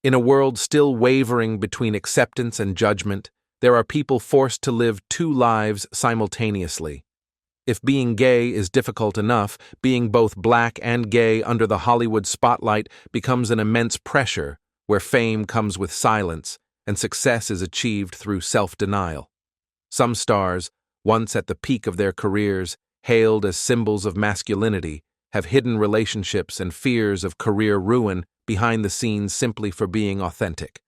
In a world still wavering between acceptance and judgment, there are people forced to live two lives simultaneously. If being gay is difficult enough, being both black and gay under the Hollywood spotlight becomes an immense pressure, where fame comes with silence and success is achieved through self-denial. Some stars, once at the peak of their careers, hailed as symbols of masculinity, have hidden relationships and fears of career ruin behind the scenes simply for being authentic.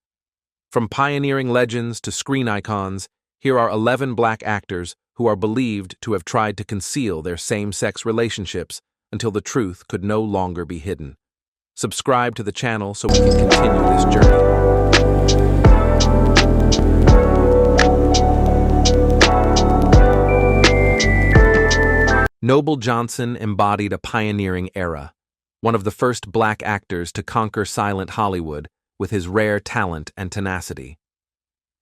From pioneering legends to screen icons, here are 11 black actors who are believed to have tried to conceal their same-sex relationships until the truth could no longer be hidden. Subscribe to the channel so we can continue this journey. Noble Johnson embodied a pioneering era, one of the first black actors to conquer silent Hollywood with his rare talent and tenacity.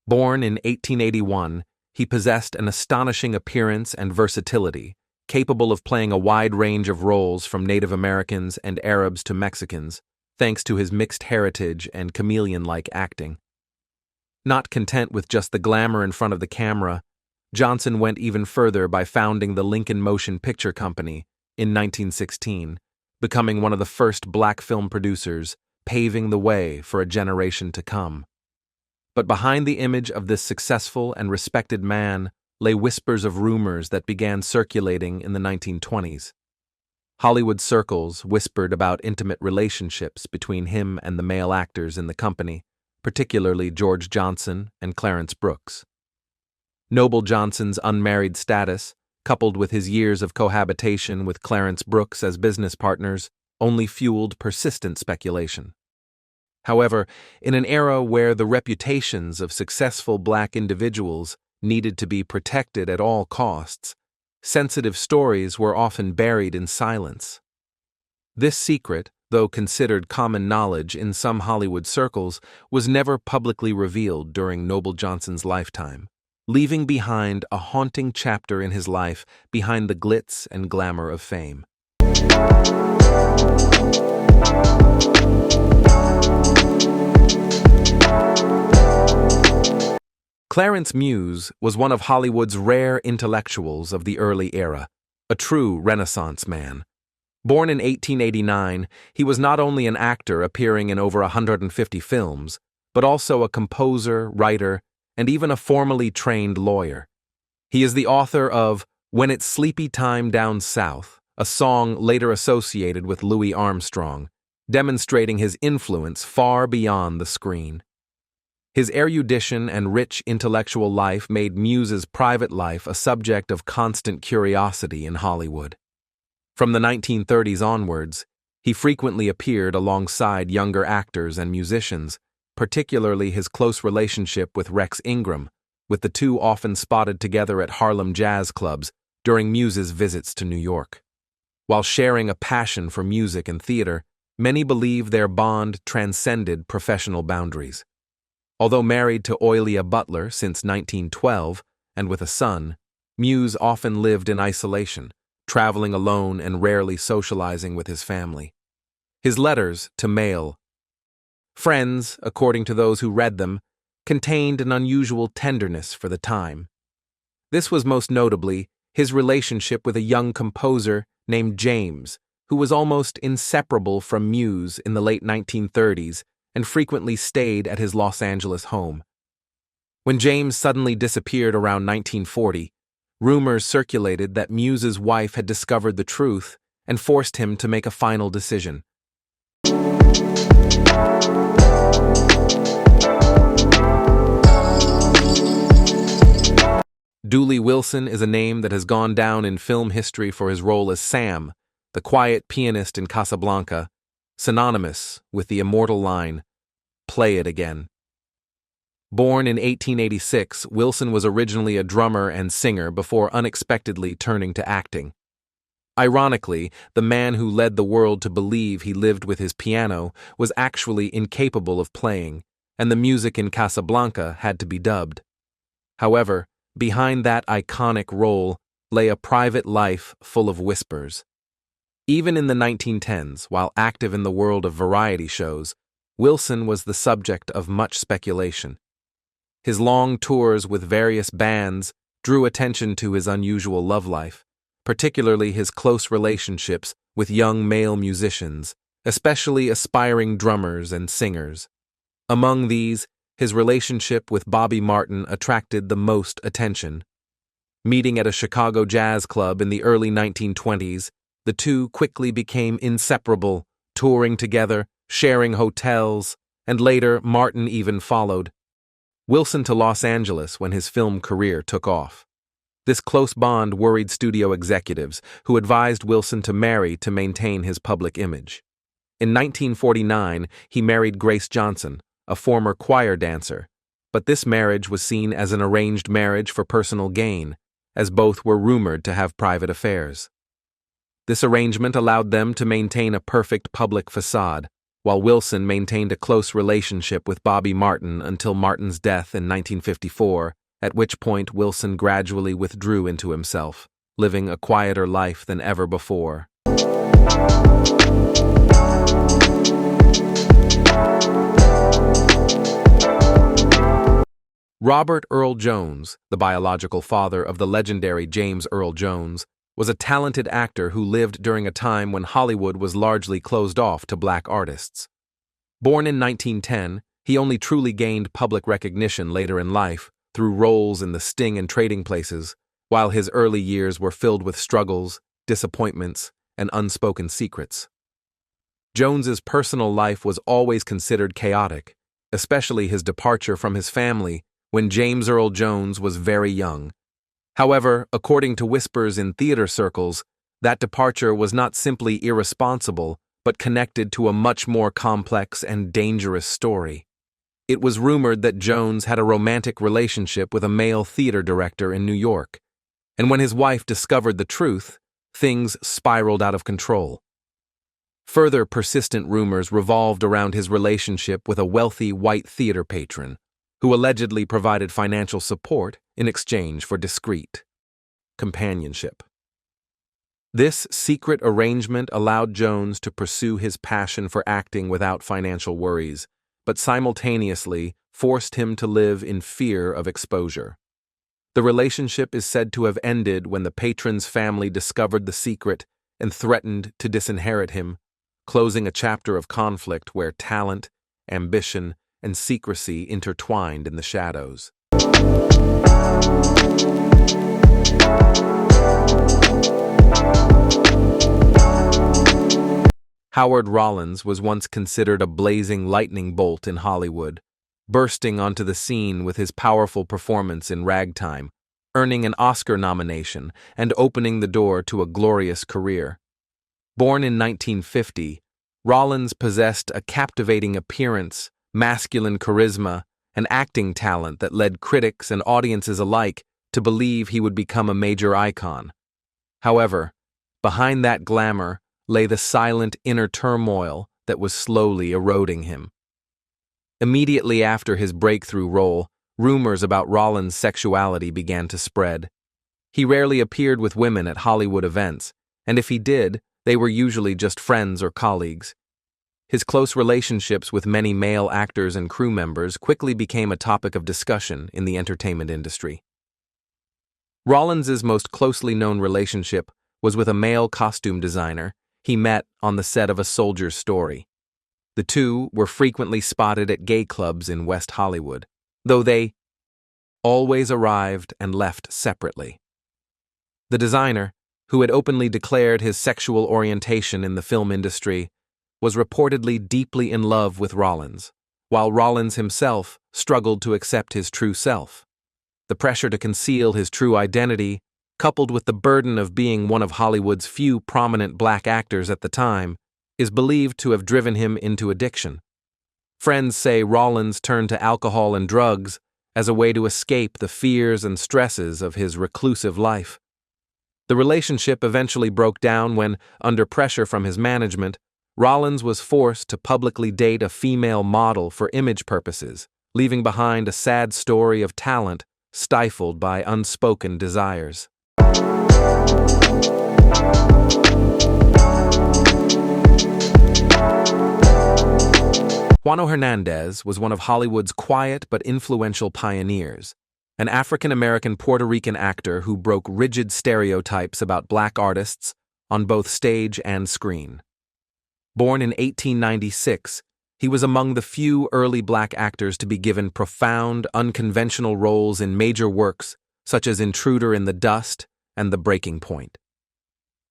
Born in 1881, he possessed an astonishing appearance and versatility, capable of playing a wide range of roles from Native Americans and Arabs to Mexicans, thanks to his mixed heritage and chameleon-like acting. Not content with just the glamour in front of the camera, Johnson went even further by founding the Lincoln Motion Picture Company in 1916, becoming one of the first black film producers, paving the way for a generation to come. But behind the image of this successful and respected man lay whispers of rumors that began circulating in the 1920s. Hollywood circles whispered about intimate relationships between him and the male actors in the company, particularly George Johnson and Clarence Brooks. Noble Johnson's unmarried status, coupled with his years of cohabitation with Clarence Brooks as business partners, only fueled persistent speculation. However, in an era where the reputations of successful black individuals needed to be protected at all costs, sensitive stories were often buried in silence. This secret, though considered common knowledge in some Hollywood circles, was never publicly revealed during Noble Johnson's lifetime, leaving behind a haunting chapter in his life behind the glitz and glamour of fame. Clarence Muse was one of Hollywood's rare intellectuals of the early era, a true Renaissance man. Born in 1889, he was not only an actor appearing in over 150 films, but also a composer, writer, and even a formally trained lawyer. He is the author of When It's Sleepy Time Down South, a song later associated with Louis Armstrong, demonstrating his influence far beyond the screen. His erudition and rich intellectual life made Muse's private life a subject of constant curiosity in Hollywood. From the 1930s onwards, he frequently appeared alongside younger actors and musicians, particularly his close relationship with Rex Ingram, with the two often spotted together at Harlem jazz clubs during Muse's visits to New York. While sharing a passion for music and theater, many believe their bond transcended professional boundaries. Although married to Oilia Butler since 1912 and with a son, Muse often lived in isolation, traveling alone and rarely socializing with his family. His letters to male friends, according to those who read them, contained an unusual tenderness for the time. This was most notably his relationship with a young composer named James, who was almost inseparable from Muse in the late 1930s and frequently stayed at his Los Angeles home. When James suddenly disappeared around 1940, rumors circulated that Muse's wife had discovered the truth and forced him to make a final decision. Dooley Wilson is a name that has gone down in film history for his role as Sam, the quiet pianist in Casablanca, synonymous with the immortal line, "Play it again." Born in 1886, Wilson was originally a drummer and singer before unexpectedly turning to acting. Ironically, the man who led the world to believe he lived with his piano was actually incapable of playing, and the music in Casablanca had to be dubbed. However, behind that iconic role lay a private life full of whispers. Even in the 1910s, while active in the world of variety shows, Wilson was the subject of much speculation. His long tours with various bands drew attention to his unusual love life, particularly his close relationships with young male musicians, especially aspiring drummers and singers. Among these, his relationship with Bobby Martin attracted the most attention. Meeting at a Chicago jazz club in the early 1920s, the two quickly became inseparable, touring together, sharing hotels, and later Martin even followed Wilson to Los Angeles when his film career took off. This close bond worried studio executives, who advised Wilson to marry to maintain his public image. In 1949, he married Grace Johnson, a former choir dancer, but this marriage was seen as an arranged marriage for personal gain, as both were rumored to have private affairs. This arrangement allowed them to maintain a perfect public facade, while Wilson maintained a close relationship with Bobby Martin until Martin's death in 1954, at which point Wilson gradually withdrew into himself, living a quieter life than ever before. Robert Earl Jones, the biological father of the legendary James Earl Jones, was a talented actor who lived during a time when Hollywood was largely closed off to black artists. Born in 1910, he only truly gained public recognition later in life through roles in The Sting and Trading Places, while his early years were filled with struggles, disappointments, and unspoken secrets. Jones's personal life was always considered chaotic, especially his departure from his family when James Earl Jones was very young. However, according to whispers in theater circles, that departure was not simply irresponsible, but connected to a much more complex and dangerous story. It was rumored that Jones had a romantic relationship with a male theater director in New York, and when his wife discovered the truth, things spiraled out of control. Further persistent rumors revolved around his relationship with a wealthy white theater patron, who allegedly provided financial support in exchange for discreet companionship. This secret arrangement allowed Jones to pursue his passion for acting without financial worries, but simultaneously forced him to live in fear of exposure. The relationship is said to have ended when the patron's family discovered the secret and threatened to disinherit him, closing a chapter of conflict where talent, ambition, and secrecy intertwined in the shadows. Howard Rollins was once considered a blazing lightning bolt in Hollywood, bursting onto the scene with his powerful performance in Ragtime, earning an Oscar nomination and opening the door to a glorious career. Born in 1950, Rollins possessed a captivating appearance, masculine charisma, and acting talent that led critics and audiences alike to believe he would become a major icon. However, behind that glamour lay the silent inner turmoil that was slowly eroding him. Immediately after his breakthrough role, rumors about Rollins' sexuality began to spread. He rarely appeared with women at Hollywood events, and if he did, they were usually just friends or colleagues. His close relationships with many male actors and crew members quickly became a topic of discussion in the entertainment industry. Rollins's most closely known relationship was with a male costume designer he met on the set of A Soldier's Story. The two were frequently spotted at gay clubs in West Hollywood, though they always arrived and left separately. The designer, who had openly declared his sexual orientation in the film industry, was reportedly deeply in love with Rollins, while Rollins himself struggled to accept his true self. The pressure to conceal his true identity, coupled with the burden of being one of Hollywood's few prominent black actors at the time, is believed to have driven him into addiction. Friends say Rollins turned to alcohol and drugs as a way to escape the fears and stresses of his reclusive life. The relationship eventually broke down when, under pressure from his management, Rollins was forced to publicly date a female model for image purposes, leaving behind a sad story of talent stifled by unspoken desires. Juano Hernandez was one of Hollywood's quiet but influential pioneers, an African-American Puerto Rican actor who broke rigid stereotypes about black artists on both stage and screen. Born in 1896, he was among the few early black actors to be given profound, unconventional roles in major works such as Intruder in the Dust and The Breaking Point.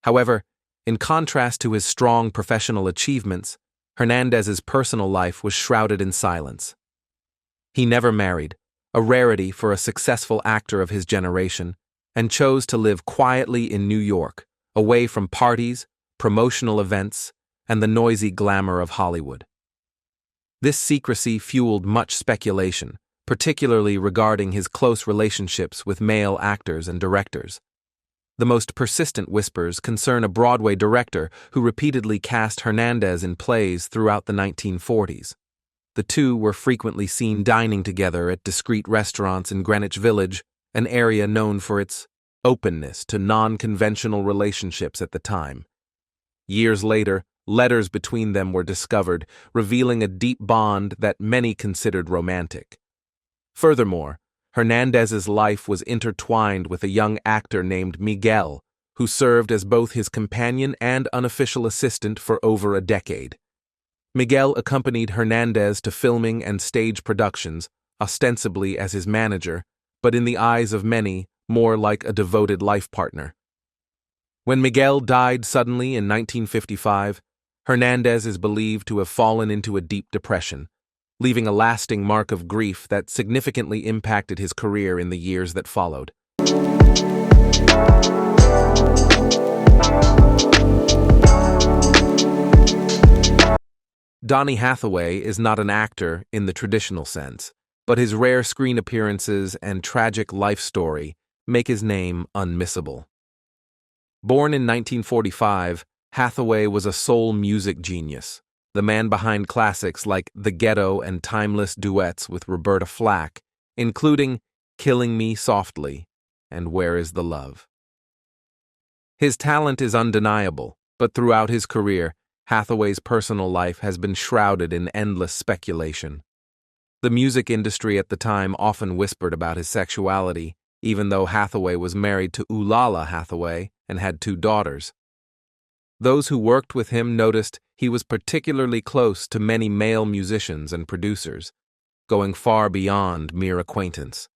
However, in contrast to his strong professional achievements, Hernandez's personal life was shrouded in silence. He never married, a rarity for a successful actor of his generation, and chose to live quietly in New York, away from parties, promotional events, and the noisy glamour of Hollywood. This secrecy fueled much speculation, particularly regarding his close relationships with male actors and directors. The most persistent whispers concern a Broadway director who repeatedly cast Hernandez in plays throughout the 1940s. The two were frequently seen dining together at discreet restaurants in Greenwich Village, an area known for its openness to non-conventional relationships at the time. Years later, letters between them were discovered, revealing a deep bond that many considered romantic. Furthermore, Hernandez's life was intertwined with a young actor named Miguel, who served as both his companion and unofficial assistant for over a decade. Miguel accompanied Hernandez to filming and stage productions, ostensibly as his manager, but in the eyes of many, more like a devoted life partner. When Miguel died suddenly in 1955, Hernandez is believed to have fallen into a deep depression, leaving a lasting mark of grief that significantly impacted his career in the years that followed. Donny Hathaway is not an actor in the traditional sense, but his rare screen appearances and tragic life story make his name unmissable. Born in 1945, Hathaway was a soul music genius, the man behind classics like The Ghetto and timeless duets with Roberta Flack, including Killing Me Softly and Where Is the Love. His talent is undeniable, but throughout his career, Hathaway's personal life has been shrouded in endless speculation. The music industry at the time often whispered about his sexuality, even though Hathaway was married to Ulala Hathaway and had 2 daughters. Those who worked with him noticed he was particularly close to many male musicians and producers, going far beyond mere acquaintance.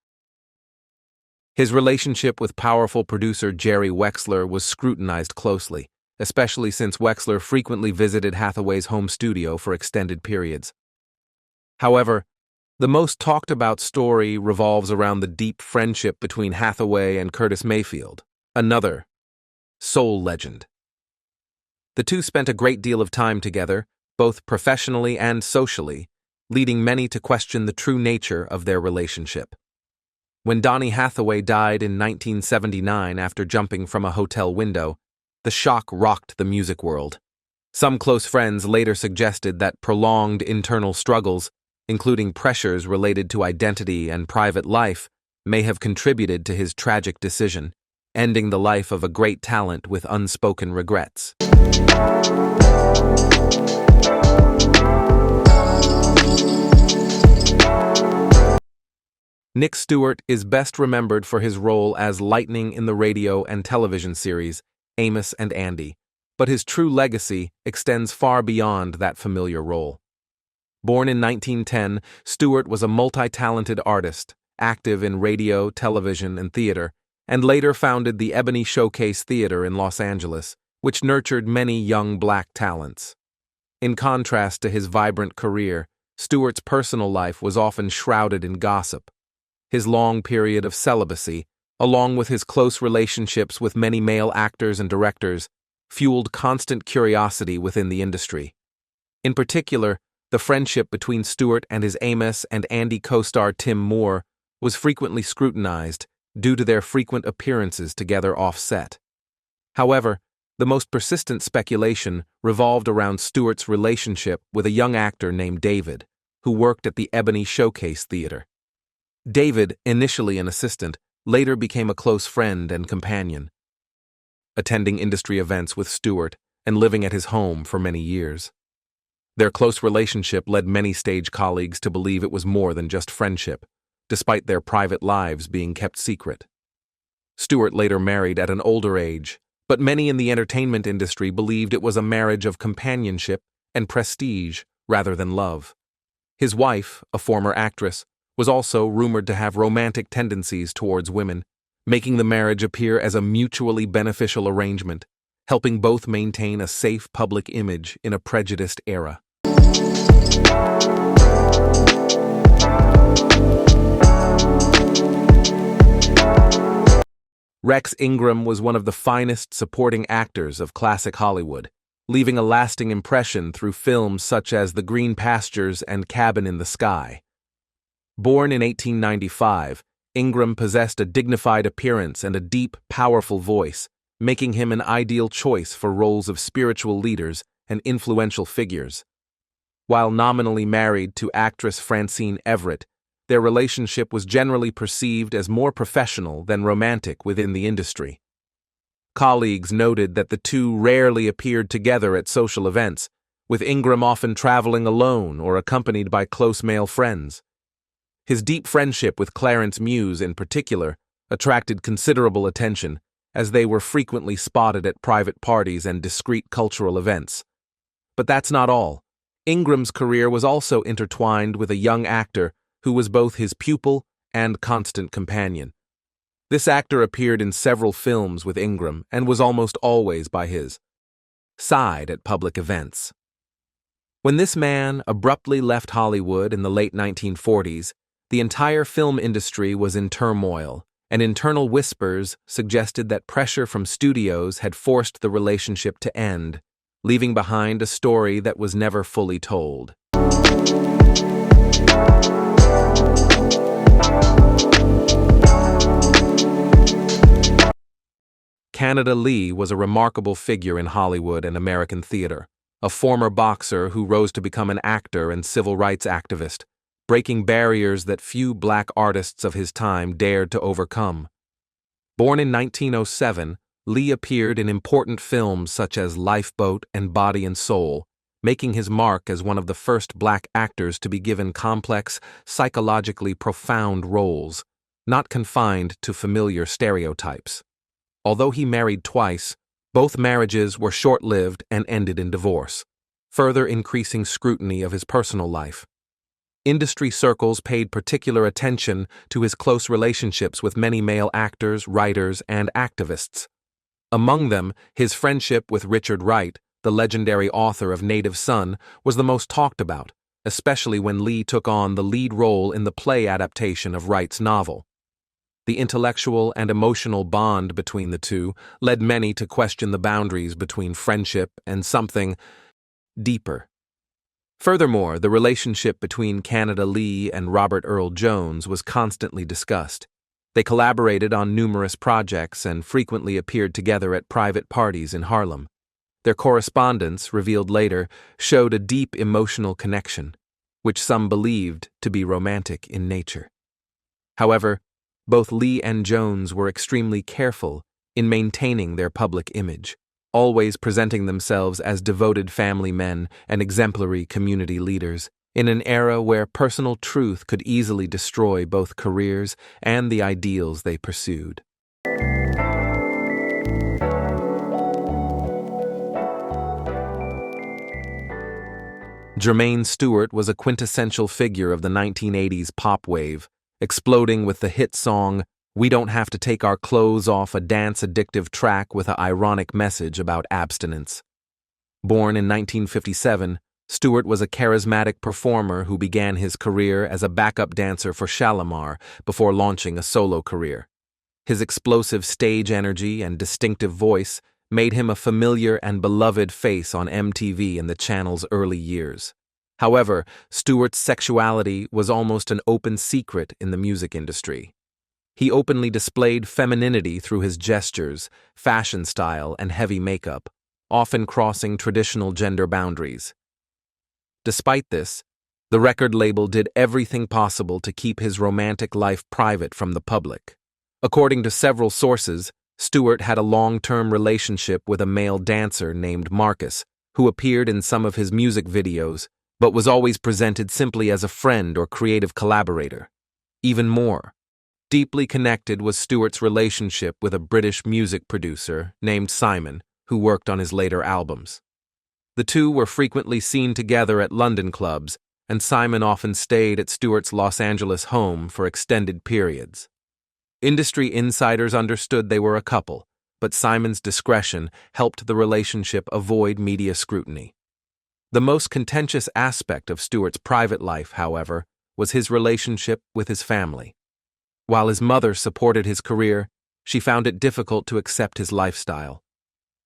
His relationship with powerful producer Jerry Wexler was scrutinized closely, especially since Wexler frequently visited Hathaway's home studio for extended periods. However, the most talked about story revolves around the deep friendship between Hathaway and Curtis Mayfield, another soul legend. The two spent a great deal of time together, both professionally and socially, leading many to question the true nature of their relationship. When Donny Hathaway died in 1979 after jumping from a hotel window, the shock rocked the music world. Some close friends later suggested that prolonged internal struggles, including pressures related to identity and private life, may have contributed to his tragic decision, ending the life of a great talent with unspoken regrets. Nick Stewart is best remembered for his role as Lightning in the radio and television series Amos and Andy, but his true legacy extends far beyond that familiar role. Born in 1910, Stewart was a multi-talented artist, active in radio, television, and theater, and later founded the Ebony Showcase Theater in Los Angeles, which nurtured many young black talents. In contrast to his vibrant career, Stewart's personal life was often shrouded in gossip. His long period of celibacy, along with his close relationships with many male actors and directors, fueled constant curiosity within the industry. In particular, the friendship between Stewart and his Amos and Andy co-star Tim Moore was frequently scrutinized due to their frequent appearances together off-set. However, the most persistent speculation revolved around Stewart's relationship with a young actor named David, who worked at the Ebony Showcase Theater. David, initially an assistant, later became a close friend and companion, attending industry events with Stewart and living at his home for many years. Their close relationship led many stage colleagues to believe it was more than just friendship, despite their private lives being kept secret. Stewart later married at an older age, but many in the entertainment industry believed it was a marriage of companionship and prestige rather than love. His wife, a former actress, was also rumored to have romantic tendencies towards women, making the marriage appear as a mutually beneficial arrangement, helping both maintain a safe public image in a prejudiced era. Rex Ingram was one of the finest supporting actors of classic Hollywood, leaving a lasting impression through films such as The Green Pastures and Cabin in the Sky. Born in 1895, Ingram possessed a dignified appearance and a deep, powerful voice, making him an ideal choice for roles of spiritual leaders and influential figures. While nominally married to actress Francine Everett, their relationship was generally perceived as more professional than romantic within the industry. Colleagues noted that the two rarely appeared together at social events, with Ingram often traveling alone or accompanied by close male friends. His deep friendship with Clarence Muse, in particular, attracted considerable attention, as they were frequently spotted at private parties and discreet cultural events. But that's not all. Ingram's career was also intertwined with a young actor who was both his pupil and constant companion. This actor appeared in several films with Ingram and was almost always by his side at public events. When this man abruptly left Hollywood in the late 1940s, the entire film industry was in turmoil, and internal whispers suggested that pressure from studios had forced the relationship to end, leaving behind a story that was never fully told. Canada Lee was a remarkable figure in Hollywood and American theater, a former boxer who rose to become an actor and civil rights activist, breaking barriers that few black artists of his time dared to overcome. Born in 1907, Lee appeared in important films such as Lifeboat and Body and Soul, making his mark as one of the first black actors to be given complex, psychologically profound roles, not confined to familiar stereotypes. Although he married twice, both marriages were short-lived and ended in divorce, further increasing scrutiny of his personal life. Industry circles paid particular attention to his close relationships with many male actors, writers, and activists. Among them, his friendship with Richard Wright, the legendary author of Native Son, was the most talked about, especially when Lee took on the lead role in the play adaptation of Wright's novel. The intellectual and emotional bond between the two led many to question the boundaries between friendship and something deeper. Furthermore, the relationship between Canada Lee and Robert Earl Jones was constantly discussed. They collaborated on numerous projects and frequently appeared together at private parties in Harlem. Their correspondence, revealed later, showed a deep emotional connection, which some believed to be romantic in nature. However, both Lee and Jones were extremely careful in maintaining their public image, always presenting themselves as devoted family men and exemplary community leaders, in an era where personal truth could easily destroy both careers and the ideals they pursued. Jermaine Stewart was a quintessential figure of the 1980s pop wave, exploding with the hit song "We Don't Have to Take Our Clothes Off," a dance-addictive track with an ironic message about abstinence. Born in 1957, Stewart was a charismatic performer who began his career as a backup dancer for Shalimar before launching a solo career. His explosive stage energy and distinctive voice made him a familiar and beloved face on MTV in the channel's early years. However, Stewart's sexuality was almost an open secret in the music industry. He openly displayed femininity through his gestures, fashion style, and heavy makeup, often crossing traditional gender boundaries. Despite this, the record label did everything possible to keep his romantic life private from the public. According to several sources, Stewart had a long-term relationship with a male dancer named Marcus, who appeared in some of his music videos, but was always presented simply as a friend or creative collaborator. Even more deeply connected was Stewart's relationship with a British music producer named Simon, who worked on his later albums. The two were frequently seen together at London clubs, and Simon often stayed at Stewart's Los Angeles home for extended periods. Industry insiders understood they were a couple, but Simon's discretion helped the relationship avoid media scrutiny. The most contentious aspect of Stewart's private life, however, was his relationship with his family. While his mother supported his career, she found it difficult to accept his lifestyle.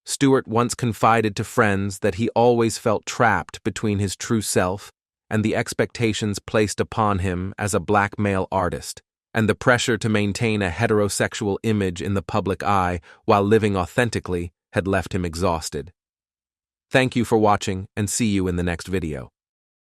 Stewart once confided to friends that he always felt trapped between his true self and the expectations placed upon him as a black male artist, and the pressure to maintain a heterosexual image in the public eye while living authentically had left him exhausted. Thank you for watching, and see you in the next video.